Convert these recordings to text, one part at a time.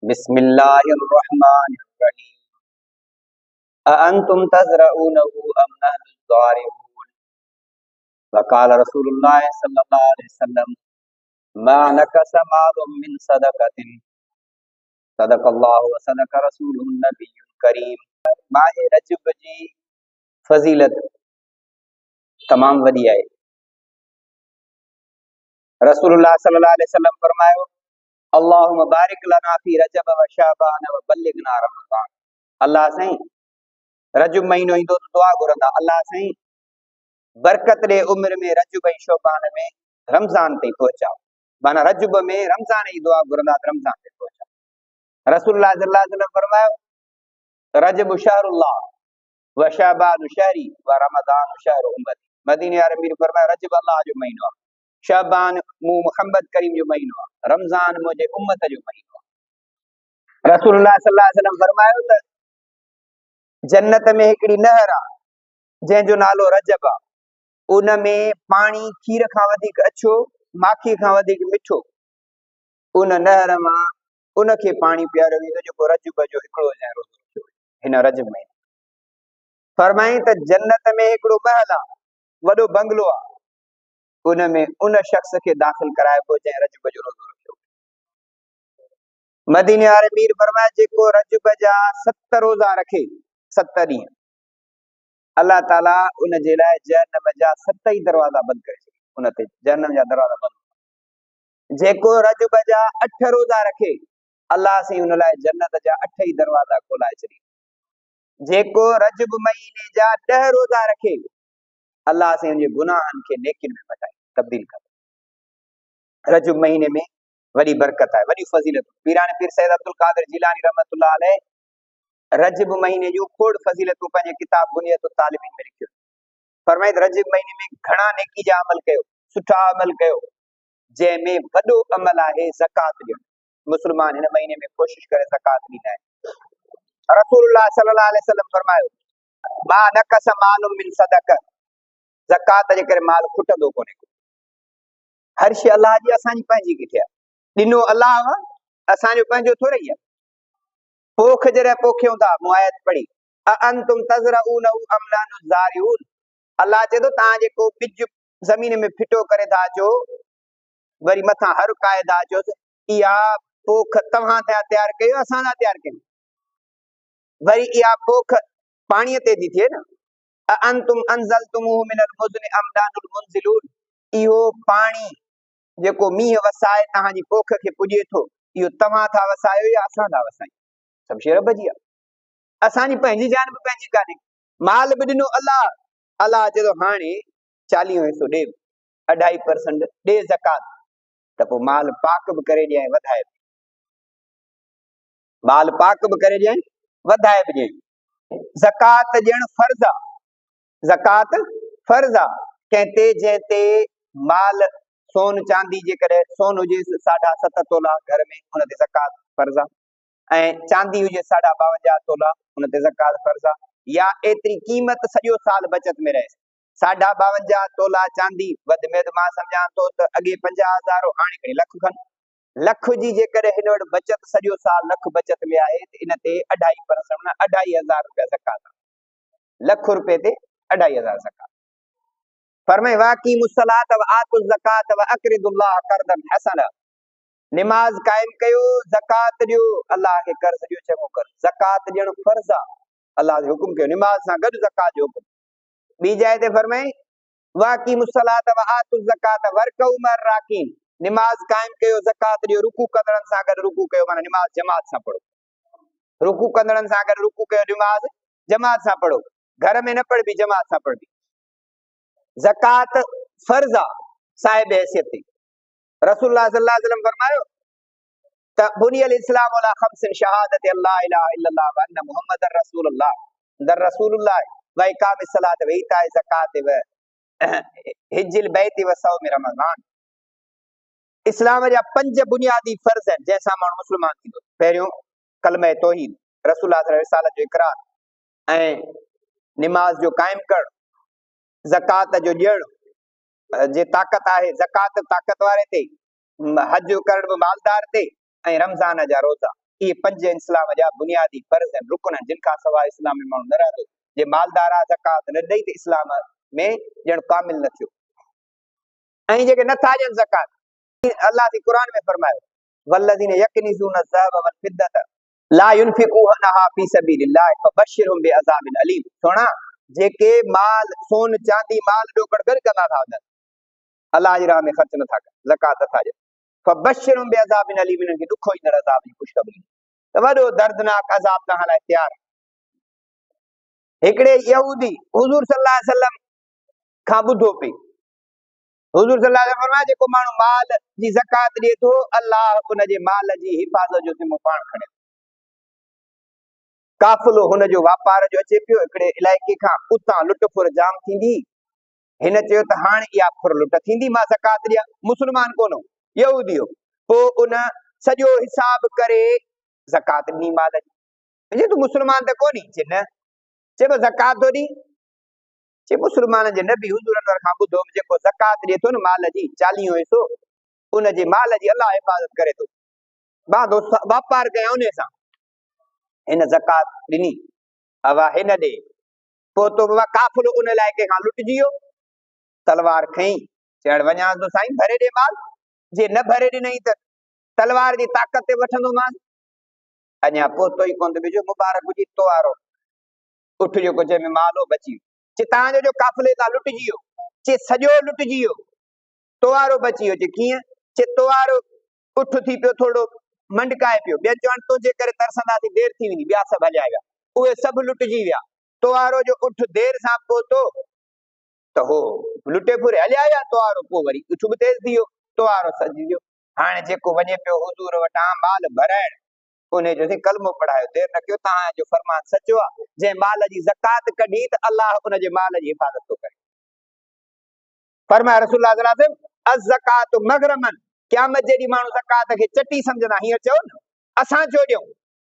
बिस्मिल्लाहिर्रहमानिर्रहीम। अअंतुम तज़रऊनहु अम नहनु ज़ारिऊन। वक़ाल रसूलुल्लाह सल्लल्लाहु अलैहि वसल्लम मा नकस मालुम मिन सदक़तिन सदक़ल्लाहु व सदक़ रसूलुहुन नबियुल करीम। माह रजब जी फज़ीलत तमाम वॾी आहे। रसूलुल्लाह सल्लल्लाहु अलैहि वसल्लम फरमायो, अल्लाहुम्मा बारिक लना फी रजब व शाबान व बल्लिगना रमज़ान। अल्लाह साईं रजब महीनो ईंदो त दुआ घुरंदा, अल्लाह साईं बरकत ॾे उम्र में, रजब ऐं शोबान में रमज़ान ताईं पहुचाओ। माना रजब में रमज़ान जी दुआ घुरंदा त रमज़ान ताईं पहुचाओ। रसूलुल्लाह सल्लल्लाहु अलैहि वसल्लम फरमायो, रजब शहरुल्लाह व शाबान शहरी व रमज़ान शहरु उम्मती। मदीने वारे मीर फरमायो, रजब अल्लाह जो महीनो आहे, शाबान मूं मुहम्मद करीम जो महीनो आहे, रमज़ान मुंहिंजे उम्मत जो महीनो आहे। रसूलुल्लाह सल्लल्लाहु अलैहि वसल्लम फरमायो त जन्नत में हिकिड़ी नहर आहे जंहिंजो नालो रजब आहे। उन में पाणी खीर खां वधीक अछो, माखी खां वधीक मिठो। उन नहर मां उनखे पाणी पीआरियो वेंदो जेको रजब जो हिकिड़ो जहिड़ो रोज़ो हिन रजब में। फरमाई त जन्नत में हिकिड़ो महल आहे, वॾो बंगलो आहे, उन में उन शख्स खे दाख़िल कराइबो जंहिं रजब जो रोज़ो रखियो। मदीने वारे मीर फरमाया, जेको रजब जा 7 रोज़ा रखे, 7 ॾींहं, अल्लाह ताला उन जे लाइ जहन्नम जा 7 ई दरवाज़ा बंदि करे छॾे, उन ते जहन्नम जा दरवाज़ा बंदि। जेको रजब जा 8 रोज़ा रखे, अल्लाह से उन लाइ जन्नत जा 8 ई दरवाज़ा खोलाए छॾे। जेको रजब महीने जा 10 रोज़ा रखे, अल्लाह से उनजे गुनाहनि खे नेकिन में मटाए तब्दील करे। रजब महीने में वॾी बरकत आहे, वॾी फज़ीलत। पीराने पीर सैयद अब्दुल कादिर जिलानी रहमतुल्लाह अलैह रजब महीने जूं खोड़ फज़ीलतूं पंहिंजे किताब बुनियत तालिबीन में लिखियो। फरमाइद रजब महीने में घणा नेकी जा अमल कयो, सुठा अमल कयो, जंहिंमें वॾो अमल आहे ज़कात ॾियणु। मुस्लमान हिन महीने में कोशिश करे ज़कात ॾींदा आहिनि। रसूलुल्लाह सल्लल्लाहु अलैहि वसल्लम फरमायो, मा नकस मालुम मिन सदक़। ज़कात जे करे माल खुटंदो कोन्हे। हर शइ अल्लाह जी, असांजी पंहिंजी किथे आहे? ॾिनो अल्लाह, असांजो पंहिंजो थोरे ई आहे। पोख जॾहिं पोखियूं था, मूं आयत पढ़ी, अअंतुम तज़रऊनहु अम नहनु ज़ारिऊन। अल्लाह चए थो, तव्हां जेको ॿिज ज़मीन में फिटो करे था अचो, वरी मथां हर क़ाइदा अचो, इहा पोख तव्हां था तयारु कयो, असां था तयारु कयूं। वरी इहा पोख पाणीअ ते थी थिए न। अअंतुम अंज़लतुमूहु मिनल मुज़्नि अम नहनुल मुनज़िलून। इहो पाणी जेको मींहुं वसाए तव्हांजी पोख खे पुॼे थो, इहो तव्हां था वसायो या असां था वसायूं? सभु शइ रब जी आहे, असांजी पंहिंजी जान बि पंहिंजी कान्हे। माल बि ॾिनो अल्लाह, अल्लाह चए थो हाणे 40 हिसो ॾे, 2.5% ॾे ज़कात, त पोइ माल पाक बि करे ॾियईं, वधाए बि, माल पाक बि करे ॾियईं, वधाए बि ॾियईं। ज़कात ॾियणु फर्ज़ आहे, ज़कात फर्ज़ आहे। कंहिं ते जंहिं ते माल सोन चांदी, जेकॾहिं सोन हुजे 7.5 तोला घर में, हुन ते ज़कात फर्ज़ आहे। ऐं चांदी हुजे 52 तोला, हुन ते ज़कात फर्ज़ आहे। या एतिरी क़ीमत सॼो साल बचत में रहे। 52 तोला चांदी वधि में वधि मां सम्झां थो त अॻे 50,000 हो, हाणे खणी लख खनि। लख जी जेकॾहिं हिन वटि बचत सॼो साल लख बचत में आहे, त इन ते 2.5%, 2.500 रुपया ज़कात आहे। लख रुपए ते 2.500 ज़कात। फरमाए, वाक़ीमुस सलात व आतुज़ ज़कात व अक़रिदुल्लाह क़र्दन हसना। निमाज कायम कयो, ज़कात ॾियो, अल्लाह खे कर्ज़ ॾियो चङो कर। ज़कात ॾियणु फर्ज़ आहे, अल्लाह जो हुकुम कयो, निमाज सां गॾु ज़कात जो हुकुम। ॿी जाइ ते फरमाए, वाक़ीमुस सलात व आतुज़ ज़कात वरकऊ मअर राकीन। निमाज कायम कयो, ज़कात ॾियो, रुकू कंदड़नि सां गॾु रुकू कयो, माना निमाज जमात सां पढ़ो। रुकू कंदड़नि सां गॾु रुकू कयो, निमाज जमात सां पढ़ो। घर में न पढ़बी, जमात सां पढ़बी। ज़कात फर्ज़ आहे साहिब हैसियत ते। रसूलुल्लाह सल्लल्लाहु अलैहि वसल्लम फरमायो त बुनियल इस्लाम अला खम्सिन शहादत अल्ला इलाहा इल्लल्लाह व अन्न मुहम्मदर रसूलुल्लाह दर रसूलुल्लाह व इकामिस सलात व इताए ज़कात व हिज्जिल बैत व सौम रमज़ान। इस्लाम जा 5 बुनियादी फर्ज़ आहिनि जंहिंसां माण्हू मुस्लमान थींदो। पहिरियों कलमे तौहीद, रसूलुल्लाह सल्लल्लाहु अलैहि वसल्लम जो इकरार, ऐं निमाज जो कायम करणु, ज़कात जो ॾियणु, जे ताक़त आहे ज़कात ताक़त वारे ते, हज करण बि मालदार ते, ऐं रमज़ान जा रोज़ा। ये 5 इस्लाम जा बुनियादी फर्ज़ आहिनि, रुकन आहिनि, जिन खां सवाइ इस्लाम में माण्हू न रहंदो। जे मालदार आहे ज़कात न ॾेई त इस्लाम में ॼण कामिल न थियो। ऐं जेके नथा ॾियनि ज़कात, अल्लाह जी क़ुरान में फरमायो वल्लज़ीन यकनिज़ून ज़हब वल फिद्दत ला युनफिकूनहा फी सबीलिल्लाह फबश्शिरहुम बिअज़ाबिन अलीम। सोना जेके माल सोन चांदी माल ॾो गड़गड़ कंदा था वञनि, अल्लाह जी राह में ख़र्च नथा कनि, ज़कात नथा ॾियनि, फबश्शिरहुम बिअज़ाबिन अलीम, इन्हनि खे ॾुखो ईंदड़ अज़ाब जी ख़ुशख़बरी, त वॾो दर्दनाक अज़ाब तव्हां लाइ तयारु। हिकिड़े यहूदी हुज़ूर सल्लल्लाहु अलैहि वसल्लम खां ॿुधो पई, हुज़ूर सल्लल्लाहु अलैहि वसल्लम फरमाया जेको माण्हू माल जी ज़कात ॾिए थो, अल्लाह उन जे माल जी हिफ़ाज़त जो ज़िम्मो पाण खणे। काफ़िलो हुनजो वापार जो अचे पियो हिकिड़े इलाइक़े खां, उतां लुट फुर जाम थींदी। हिन चयो त हाणे इहा फुर लुट थींदी, मां ज़कात ॾियां। मुस्लमान कोन हो, यहूदी हो। पोइ उन सॼो हिसाब करे ज़कात ॾिनी माल जी। जे तूं मुस्लमान त कोन्ही? चए न। चए ज़कात थो ॾी? चए मुस्लमान जे नबी हुज़ूर अनवर खां ॿुधो जेको ज़कात ॾिए थो न माल जी 40 हिसो, उन जे माल जी अल्लाह हिफ़ाज़त करे थो। बादो वापार कया उन सां, हिन ज़कात ॾिनी, हवा हिन ॾे। पोइ तो काफ़िलो उन इलाइक़े खां लुटिजी वियो, तलवार खईं, चवण वञा थो साईं भरे ॾे माल, जे न भरे ॾिनई त तलवार जी ताक़त ते वठंदोमांसि। अञा पहुतो ई कोन बिजो मुबारक हुजी तो वारो उठ जेको जंहिंमें माल हो बची वियो। चे तव्हांजो जो काफ़िले तां लुटिजी वियो, चे सॼो लुटिजी वियो, तो वारो बची वियो। चे कीअं? चे तो वारो उठ थी पियो, थोड़ो मंडकाए पियो, ॿियनि चवण तुंहिंजे करे तरसंदासीं, देरि थी वेंदी, ॿिया सभु हलिया विया, उहे सभु लुटिजी विया। तो वारो जो उठ देरि सां पहुतो त हो लुटे फुरे हलिया विया, तो वारो पोइ वरी उठ बि तेज़ थी वियो, तो वारो सजी वियो। हाणे जेको वञे पियो हुज़ूर वटां माल भराइण, उन जो कलमो पढ़ायो, देरि न कयो, तव्हांजो फरमान सचो आहे। जंहिं माल जी ज़कात कढी त अल्लाह उन जे माल जी हिफ़ाज़त थो करे। फरमाया रसूलुल्लाह सल्लल्लाहु अलैहि वसल्लम अज़-ज़कातु मग़रमन, क़यामत जेॾी माण्हू ज़कात खे चटी सम्झंदा, हीअं चओ न असां छो ॾियूं,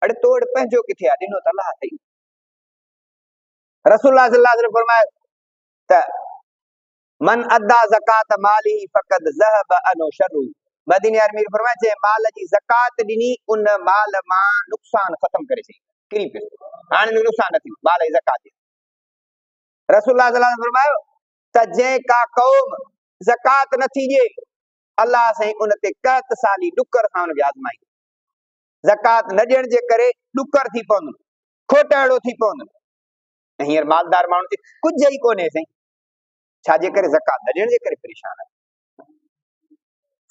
अड़े तो वटि पंहिंजो किथे आहे, ॾिनो त अल्लाह अथई। रसूलुल्लाह सल्लल्लाहु अलैहि वसल्लम फरमायो त मन अदा ज़कात माली फ़क़द ज़हब अनो शरु। मदीने अमीर फरमाया जंहिं माल जी ज़कात ॾिनी उन माल मां नुक़सान ख़त्म करे छॾी, किरी पियो, हाणे नुक़सान न थींदो, माल जी ज़कात ॾिनी। रसूलुल्लाह सल्लल्लाहु अलैहि वसल्लम फरमायो त जंहिं का क़ौम ज़कात नथी ॾिए, अल्लाह साईं उन ते कहत साली ॾुकर सां उनखे आज़माई। ज़कात न ॾियण जे करे ॾुकर थी पवंदो, खोटाइड़ो थी पवंदो। हींअर मालदार माण्हू कुझु ई कोन्हे साईं, छाजे करे? ज़कात न ॾियण जे करे परेशान आहे।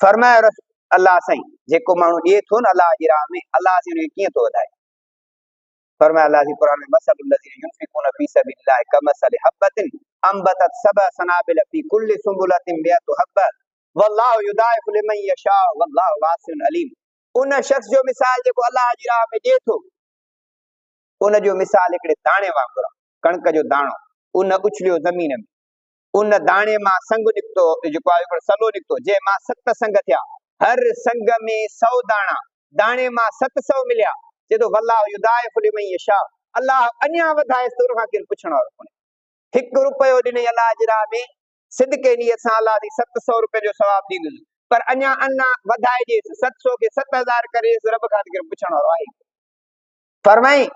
फरमायो अल्लाह साईं जेको माण्हू ॾिए थो न अल्लाह जी राह में, अल्लाह साईं उनखे कीअं थो वधाए। फरमाया अल्लाह जी क़ुरान में मसलुल लज़ीना युनफ़िक़ूना फ़ी सबीलिल्लाहि कमसलि हब्बतिन अंबतत सबअ सनाबिल फ़ी कुल्लि सुंबुलतिन मिअतु हब्बा वल्लाहु युदाइफ़ु लिमन यशाअ वल्लाहु वासिउन अलीम। उन शख़्स जो मिसाल जेको अल्लाह जी राह में ॾिए थो, उन जो मिसाल हिकिड़े दाणे वांगुरु, कणक जो दाणो, उन उछलियो ज़मीन में, उन दाणे मां संग निकितो, जेको आहे हिकिड़ो सलो निकितो, जंहिं मां 7 संग थिया, हर संग में 100 दाणा, दाणे मां 700 मिलिया। चए थो वल्लाहु युदाइफ़ु लिमन यशाअ, अल्लाह अञा वधाए थो, खां केरु पुछण वारो कोन्हे। 1 रुपयो ॾिनई अल्लाह जी राह में, सिदके नीयत सां अल्लाह दी 700 रुपए जो सवाब ॾींदुसि, पर अञा वधाए ॾिएसि, 700 खे 7000 करे रब खां केरु पुछण वारो आहे। फरमाई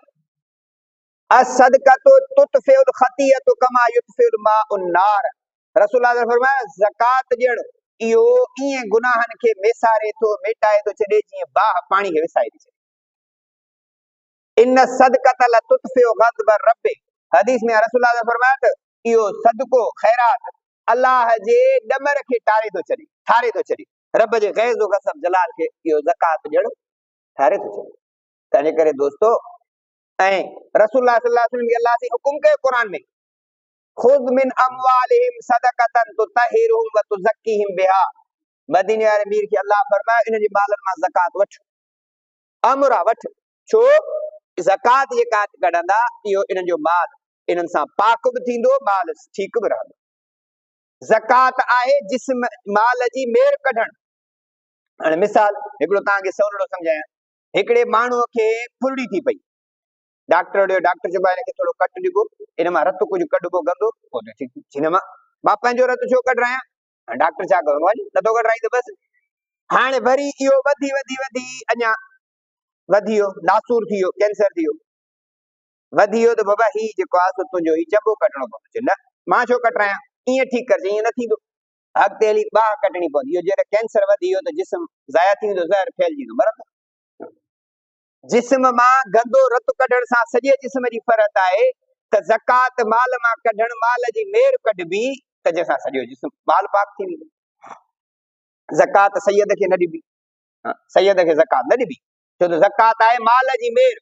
असदक़तु तुतफ़िउल ख़तीअतु कमा युतफ़िउल माउन नार। रसूलुल्लाह ने फरमाया ज़कात ॾियण इहो ईअं गुनाहनि खे मेसारे थो, मेटाए थो छॾे, जीअं बाह पाणी खे विसाए थी छॾे। इन सदक़त लतुतफ़िउ ग़ज़ब रब्बि, हदीस में रसूलुल्लाह ने फरमाया त इहो सदको ख़ैरात अल्लाह जे ॾमर खे टारे थो छॾे, ठारे थो छॾे, रब जे ग़ैज़ ग़ज़ब जलाल खे इहो ज़कात ॾियण ठारे थो छॾे। तंहिंजे करे दोस्तो, ऐं रसूलुल्लाह सल्लल्लाहु अलैहि वसल्लम अल्लाह से हुकुम कयो कुरान में, खुद मिन अमवालिहिम सदक़तन तुतहिरुहुम व तुज़क्कीहिम बिहा। मदीने वारे अमीर खे अल्लाह फरमायो इन जे मालनि मां ज़कात वठ, अमर वठ, छो ज़कात जेका कढंदा इहो इन्हनि जो माल, इन्हनि सां पाक बि थींदो, माल ठीक बि रहंदो। ज़कात आहे जिस्म माल जी मेर कढण। हाणे मिसाल हिकिड़ो तव्हांखे सवलो सम्झायां, हिकिड़े माण्हूअ खे फुरड़ी थी पई, डॉक्टर ॾियो, डॉक्टर चयो हिनखे थोड़ो कट ॾिबो, इन मां रत कुझु कढिबो गंदो, हिन मां मां पंहिंजो रत छो कढरायां? डॉक्टर छा कयो, नथो कढराई त बसि। हाणे वरी इहो वधी वधी वधी अञा वधी वियो, नासूर थी वियो, कैंसर थी वियो, वधी वियो त बाबा ही जेको आहे सो तुंहिंजो ही चॿो कटणो पवंदो। चए न मां छो कटरायां, ईअं ठीकु करजे, ईअं न थींदो, अॻिते हली ॿाह कटणी पवंदी। इहो जॾहिं कैंसर वधी वियो त जिस्म ज़ाया थी वेंदो, ज़हर फैलिजी वेंदो, बराबरि। जिस्म मां गंदो रतु कढण सां सॼे जिस्म जी फ़र्क़ आहे त ज़कात माल मां कढण, माल जी मेर कढबी त जंहिंसां सॼो जिस्म माल पाक थी वेंदो। ज़कात सैयद खे न ॾिबी, सैयद खे ज़कात न ॾिबी, छो त ज़कात आहे माल जी मेर,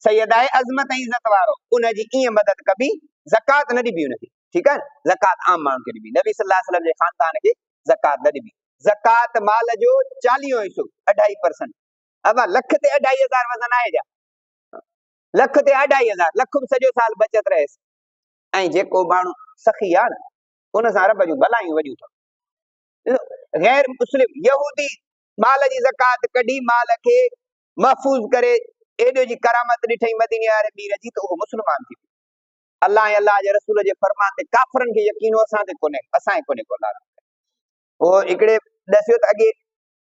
सैयद आहे अज़मत ऐं इज़त वारो, उनजी ईअं मदद कबी, ज़कात न ॾिबी उनखे, ठीकु आहे। ज़कात आम माण्हुनि खे ॾिबी, नबी सल्लल्लाहु अलैहि वसल्लम जे ख़ानदान खे ज़कात न ॾिबी। ज़कात माल जो 40 हिसो, 2.5%। अब लख ते 2.5 वज़न आहे छा, लख ते 2.5, लख बि सॼो साल बचत रहेसि। ऐं जेको माण्हू सखी आहे न, उन सां रब जूं भलायूं वॾियूं अथव। गैर मुस्लिम यहूदी माल जी ज़कात कढी, माल खे महफ़ूज़ करे एॾो जी करामत ॾिठई मदीने वारे मीर जी, त उहो मुस्लमान थी वियो। अल्लाह ऐं अल्लाह जे रसूल जे फरमान ते काफ़रनि खे यकीन हो, असां ते कोन्हे, असांखे कोन्हे को लारा। उहो हिकिड़े ॾसियो त अॻे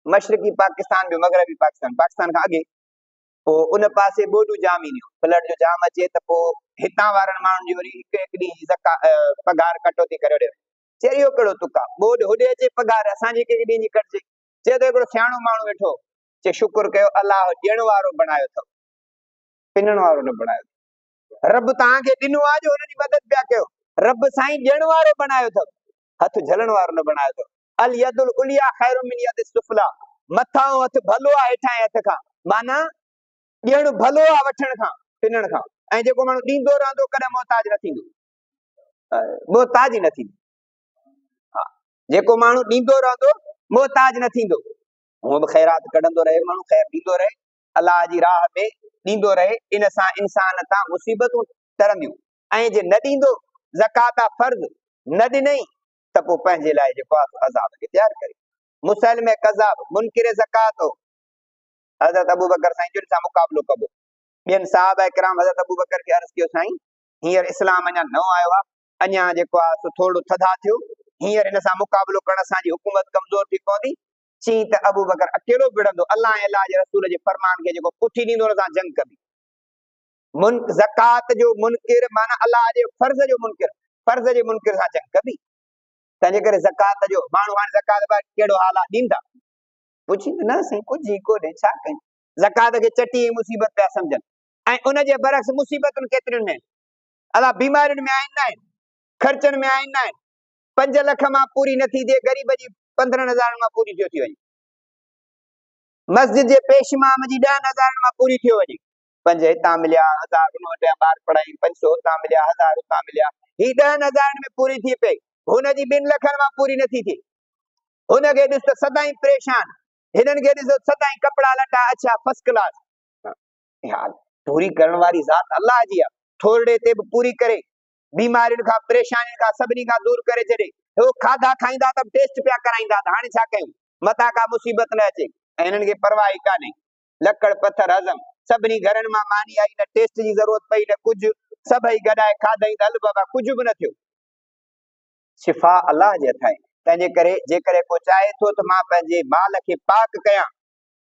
मशरक़ी पाकिस्तान में, मग़रबी पाकिस्तान, पाकिस्तान खां अॻे, पोइ उन पासे ॿोॾियूं जाम ईंदियूं, फ्लड जो जाम अचे त पोइ हितां वारनि माण्हुनि जी वरी हिकु हिकु ॾींहं जी पघार कटौती करे ॾियो। चए इहो कहिड़ो तुक आहे, ॿोॾि होॾे अचे पघार असांजे हिकु हिकु ॾींहं जी कटिजे। चए त हिकिड़ो सियाणो माण्हू वेठो, चए शुकुर कयो अलाह ॾियण वारो बणायो अथव, पिनण वारो न बणायो। रब तव्हांखे ॾिनो आहे जो हुनजी मदद पिया कयो, रब साईं ॾियण वारो बणायो अथव, हथ झलण वारो न बणायो अथव। अल यदुल उलिया खैरुम मिन यदिस सुफला, मथां हथ भलो आहे हेठां हथ खां, माना ॾियण भलो आहे वठण खां, पिनण खां। ऐं जेको माण्हू ॾींदो रहंदो कॾहिं मोहताज न थींदो, मोहताज ई न थींदो। हा, जेको माण्हू ॾींदो रहंदो मोहताज न थींदो। हूअं बि ख़ैरात कढंदो रहे, माण्हू ख़ैर ॾींदो रहे, अलाह जी राह में ॾींदो रहे, इन सां इंसान तां मुसीबतूं टरंदियूं। ऐं जे न ॾींदो, ज़कात फर्ज़ न ॾिनई त पोइ पंहिंजे लाइ जेको आहे अज़ाब खे तयारु करे। मुसलमे कज़ाब मुनकिर ज़कात हो, हज़रत अबू बकर साईं जिन सां मुक़ाबिलो कबो। ॿियनि साहबा किराम हज़रत अबू बकर खे अर्ज़ कयो, साईं हींअर इस्लाम अञा नओं आयो आहे, अञा जेको आहे सो थोरो थधा थियो, हींअर हिन सां मुक़ाबिलो करण असांजी हुकूमत कमज़ोर थी पवंदी। चई त अबू बकर अकेलो विढ़ंदो, अल्लाह ऐं अल्लाह जे रसूल जे फरमान खे जेको पुठी ॾींदो हुन सां जंग कबी। ज़कात जो मुनकिर माना अल्लाह जे फर्ज़ जो मुनकिर, फर्ज़ जे मुनकिर सां जंग कबी। तंहिंजे करे ज़कात जो माण्हू हाणे ज़कात कहिड़ो हाल आहे, ॾींदा? पुछी न साईं, कुझु ई कोन्हे, छा कयूं? ज़कात खे चटी मुसीबत पिया सम्झनि। ऐं उनजे बरक्स मुसीबतुनि केतिरियुनि में, अलाह बीमारियुनि में आहिनि न आहिनि, ख़र्चनि में आहिनि न आहिनि। 5 लख मां पूरी नथी थिए, ग़रीब जी 15,000 मां पूरी थियो थी वञे, मस्जिद जे पेशमाम जी 10,000 मां पूरी थियो वञे। 5 हितां मिलिया, 1000 उन वटि ॿार पढ़ाई, 500 हुतां मिलिया, 1000 हुतां मिलिया, ही 10,000 में पूरी थी पई, हुनजी 2 लखनि मां पूरी नथी थिए। हुनखे ॾिस त सदाईं परेशान, हिननि खे ॾिसो सदाईं कपिड़ा लटा अच्छा फर्स्ट क्लास। हाल पूरी करण वारी ज़ात अल्लाह जी आहे, थोरे ते बि पूरी करे, बीमारियुनि खां परेशानियुनि खां सभिनी खां दूर करे छॾे। हो खाधा खाईंदा त टेस्ट पिया कराईंदा, त हाणे छा कयूं, मथां का मुसीबत न अचे। ऐं हिननि खे परवाह ई कान्हे, लकड़ पत्थर हज़म, सभिनी घरनि मां मानी आई, न टेस्ट जी ज़रूरत पई न कुझु, सभई गॾाए खाधई त हल बाबा कुझु बि न थियो। शिफ़ा अल्लाह जे हथ आहे। तंहिंजे करे जेकॾहिं को चाहे थो त मां पंहिंजे माल खे पाक कयां,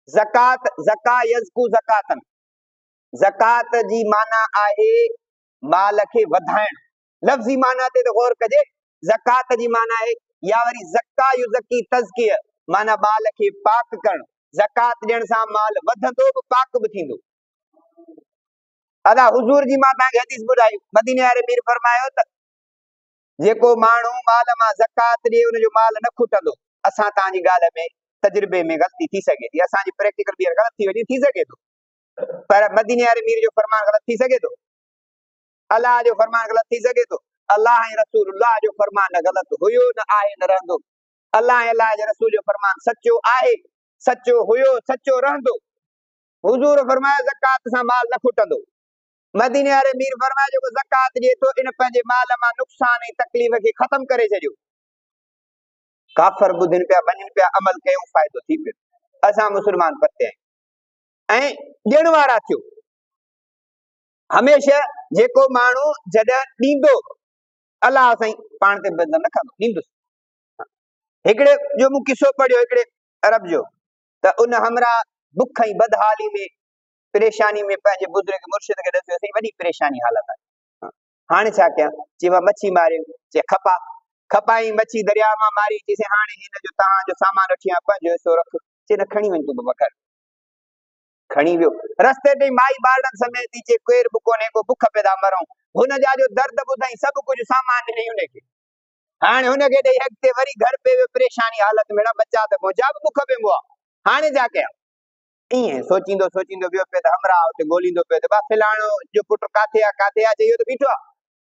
ज़कात ज़का यज़कू ज़कातन, ज़कात जी माना आहे माल खे वधाइण। लफ़्ज़ी माना ते त गौर कजे, ज़कात जी माना आहे या वरी ज़का युज़की तज़किया, माना माल खे पाक करण। ज़कात ॾियण सां माल वधंदो बि पाक बि थींदो। अदा हुज़ूर जी मां तव्हांखे हदीस ॿुधाई, मदीने वारे पीर फरमायो त जेको माण्हू माल मां ज़कात ॾिए उनजो माल न खुटंदो। असां तव्हांजी ॻाल्हि में तजुर्बे में ग़लती थी सघे थी, असांजी प्रैक्टिकल ॿीहर ग़लत थी वञे, थी सघे थो, पर मदीने वारे मीर जो फरमान ग़लत थी सघे थो, अल्लाह जो फरमान ग़लत थी सघे थो। अल्लाह ऐं रसूलुल्लाह जो फरमान न ग़लत हुयो, न आहे, न रहंदो। अल्लाह ऐं अल्लाह जे रसूल जो फरमान सचो आहे, सचो हुयो, सचो रहंदो। हुज़ूर फरमायो ज़कात सां माल न खुटंदो। मदीने वारे मीर फरमायो जेको ज़कात ॾिए थो इन पंहिंजे माल मां नुक़सान ऐं तकलीफ़ खे ख़त्म करे छॾियो। काफ़र ॿुधनि पिया, वञनि पिया, अमल कयूं, फ़ाइदो थी पियो। असां मुस्लमान पते आहियूं ऐं ॾियण वारा थियो। हमेशह जेको माण्हू जॾहिं ॾींदो, अलाह साईं पाण ते बंधन न कंदो, ॾींदुसि। हिकिड़े जो मूं किसो पढ़ियो, हिकिड़े अरब जो, त उन हमरा बुख ऐं बदहाली में परेशानी में पंहिंजे बुजुर्ग मुर्शिद खे ॾसियोसीं, वॾी परेशानी हालत आहे। हाणे छा कयां? चई मच्छी मारे। चई खपा। खपाई मच्छी दरिया मां मारी। चईसीं हाणे हिन जो तव्हांजो सामान वठी आया, पंहिंजो हिसो रख। चई न, खणी वञ तूं बाबा घर। खणी वियो। रस्ते ते माई ॿारनि समेत थी। चई केर बि कोन्हे, को बुख पैदा मरूं। हुन जा जो दर्द ॿुधाई, सभु कुझु सामान ॾिनई हुनखे। हाणे हुनखे ॾेई अॻिते वरी घर पे वियो परेशानी हालत में, बच्चा त मुंहिंजा बि बुख पियो आहे। हाणे छा कयां? ईअं सोचींदो सोचींदो वियो पियो त हमरा हुते ॻोल्हींदो पियो त फलाणो जो पुटु काथे आहे, काथे आहे? चई इहो त बीठो आहे।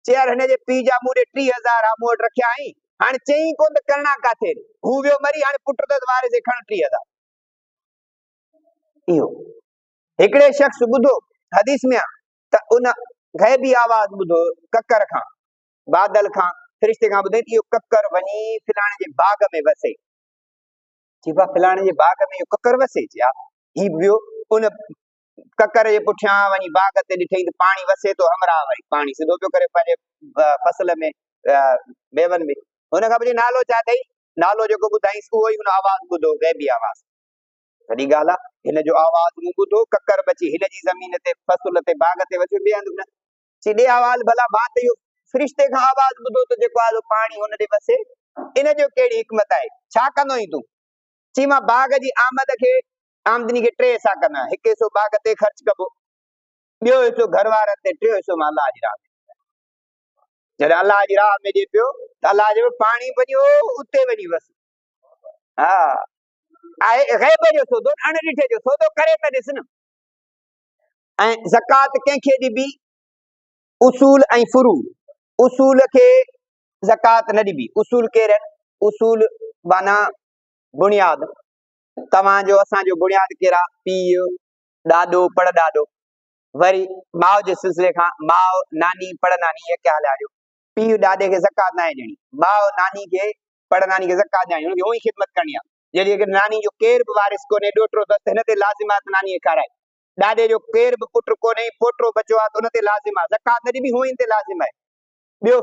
चई यार हिनजे पीउ जा मूं ॾे 30,000 मूं वटि रखिया आहीं। हाणे चई कोन त करणा काथे? हू वियो मरी, हाणे पुटु त वारे से खण 30,000। इहो हिकिड़े शख़्स ॿुधो हदीस में आहे त उन ग़ैबी आवाज़ ॿुधो ककर खां, बादल खां, फ़रिश्ते खां ॿुधई इहो ककर वञी फलाणे जे बाग़ में वसे। चई बा फलाणे जे बाग़ में इहो ककर वसे? चई हा। ही वियो उन ककर जे पुठियां वञी बाग़ ते ॾिठई त पाणी वसे थो, हमरा वरी पाणी सिधो पियो करे पंहिंजे फसल में, मेवनि में। हुन खां पुछी नालो छा अथई? नालो जेको ॿुधाईंसि उहो ई हुन आवाज़ ॿुधो, ग़ैबी आवाज़। वॾी ॻाल्हि आहे, हिन जो आवाज़ मूं ॿुधो, ककर बची हिन जी ज़मीन ते, फसल ते, बाग़ ते वसियो, ॿिए हंधि न। चई ॾे आवाज़ भला, मां त इहो फ़रिश्ते खां आवाज़ ॿुधो त जेको आहे पाणी हुन ॾे वसे। इन जो कहिड़ी हिकमत आहे? छा कंदो आहीं तूं? चई मां बाग़ जी आमदनी खे 3 हिसा कंदो आहियां। हिकु हिसो बाग़ ते ख़र्च कबो, ॿियो हिसो घर वारनि ते, टियों हिसो मां अलाह जी राह में। जॾहिं अलाह जी राह में ॾिए पियो त अलाह जो पाणी वञो उते वञी वस। हा, आहे ग़ैब जो सौदो, अणॾिठे जो सौदो करे त ॾिस न। ऐं ज़कात कंहिंखे ॾिबी? उसूल ऐं फुरू। उसूल खे ज़कात न ॾिबी। उसूल केरु आहिनि? उसूल माना बुनियाद। तव्हांजो असांजो बुनियाद केरु आहे? पीउ, ॾाॾो, पड़ॾाॾो। वरी माउ जे सिलसिले खां माउ, नानी, पड़नानी, इहे क्या हलायो। पीउ ॾाॾे खे ज़कात न आहे ॾियणी, माउ नानी खे, पड़नानी खे ज़कात न आहे, हुनखे उहो ई ख़िदमत करणी आहे। जॾहिं नानी जो केरु बि वारिस कोन्हे, ॾोहिटो अथसि, हिन ते लाज़िम आहे त नानीअ खे खाराए। ॾाॾे जो केरु बि पुटु कोन्हे, पोटो बचियो आहे त हुन ते लाज़िम आहे, ज़कात न ॾिबी, हुअ ते लाज़िम आहे। ॿियो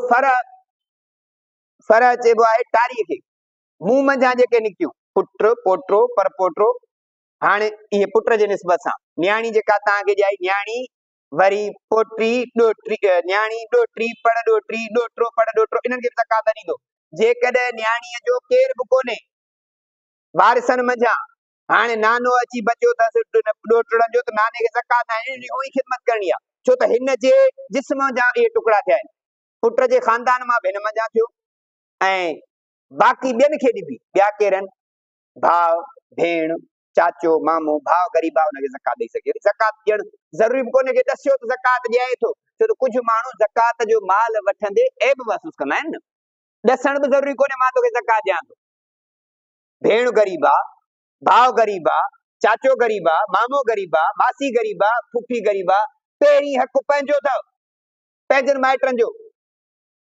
फर चइबो आहे टारीअ खे। मुंहुं मंझां जेके निकितियूं, पुटु, पोटो, परपोटो, हाणे इहे पुट जे निस्बत सां न्याणी जेका तव्हांखे ॼाई, न्याणी, वरी पोटी, ॾोहिटी, न्याणी, ॾोहिटी, पड़ॾोहिटी, ॾोहिटो, पड़ॾोहिटो, इन्हनि खे ज़कात न ॾींदो। जेकॾहिं न्याणीअ जो केरु बि कोन्हे वारिसनि मंझां, हाणे नानो अची बचियो अथसि ॾोहिटड़नि जो, त नाने खे ज़कात न आहे, उहो ई ख़िदमत करणी आहे। छो त हिन जे जिस्म जा इहे टुकड़ा थिया आहिनि। पुट जे ख़ानदान मां बि हिन मंझां थियो, ऐं बाक़ी ॿियनि खे ॾिबी। ॿिया केरु आहिनि? भाउ, भेण, चाचो, मामो। भाउ ग़रीब आहे, हुनखे ज़कात ॾेई सघे। ज़कात ॾियणु ज़रूरी बि कोन्हे कि ॾसियो त ज़कात ॾियाए थो, छो त कुझु माण्हू ज़कात जो माल वठंदे ऐब महसूस कंदा आहिनि न। ॾसण बि ज़रूरी कोन्हे मां तोखे ज़कात ॾियां थो। भेण ग़रीब आहे, भाउ ग़रीब आहे, चाचो ग़रीब आहे, मामो ग़रीब आहे, मासी ग़रीब आहे, फुफी ग़रीब आहे। पहिरीं हक़ पंहिंजो अथव, पंहिंजनि माइटनि जो।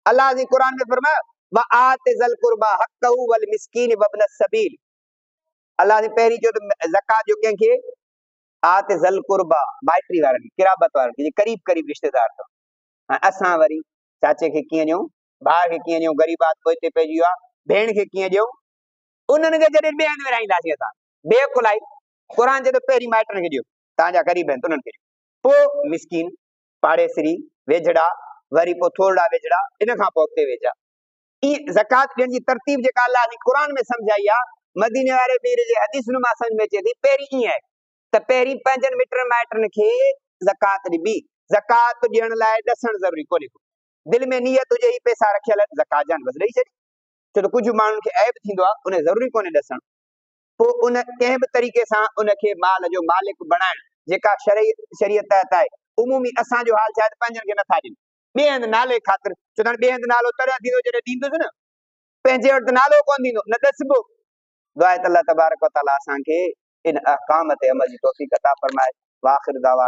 अलाह जी क़ुरान में फरमायो वआति ज़ल कुर्बा हक़हु वल मिस्कीन वब्न सबील। अलाह ने पहिरीं चयो त ज़कात जो कंहिंखे आति ज़ल कुर्बा, माइटरी वारनि, किराबत वारनि, करीब करीब रिश्तेदार अथव। असां वरी चाचे खे कीअं ॾियूं, भाउ खे कीअं ॾियूं, ग़रीब आहे पोइ हिते पइजी वियो आहे, भेण खे कीअं ॾियूं? उन्हनि खे जॾहिं ॿिए हंधि विराईंदासीं असां, बेकुलाई। क़ुरान चए त पहिरीं माइटनि खे ॾियो, तव्हांजा ग़रीब आहिनि त उन्हनि खे ॾियो, पोइ मिस्कीन, पाड़ेसरी, वेझड़ा, वरी पोइ थोरा वेझड़ा, इन खां पोइ अॻिते वेझा। ईअं ज़कात ॾियण जी तरतीब जेका अलाह ने क़ुरान में सम्झाई आहे, मदीने वारे पीर जे हदीसुनि मां सम्झ में अचे थी। पहिरीं ईअं आहे त पहिरीं पंहिंजनि मिटनि माइटनि खे ज़कात ॾिबी। ज़कात ॾियण लाइ ॾसणु ज़रूरी कोन्हे। दिलि में नियत हुजे ही पैसा रखियल आहिनि, ज़कात जान बसि ॾेई छॾ। छो त कुझु माण्हुनि खे ऐब थींदो आहे, उन ज़रूरी कोन्हे ॾसणु। पोइ उन कंहिं बि तरीक़े सां उनखे माल जो मालिक बणाइणु, जेका शरीयत तहत आहे। उमूमी असांजो हाल छा आहे त पंहिंजनि खे नथा ॾियूं, ॿिए हंधि नाले ख़ातिर। छो त ॿिए हंधि नालो तॾहिं थींदो जॾहिं ॾींदुसि न, पंहिंजे वटि नालो कोन ॾींदो, न ॾसबो। दुआ आहे त अल्लाह तबारक व तआला असांखे इन अहकाम ते अमल जी तौफ़ीक़ अता फरमाए। वाखिर दावा।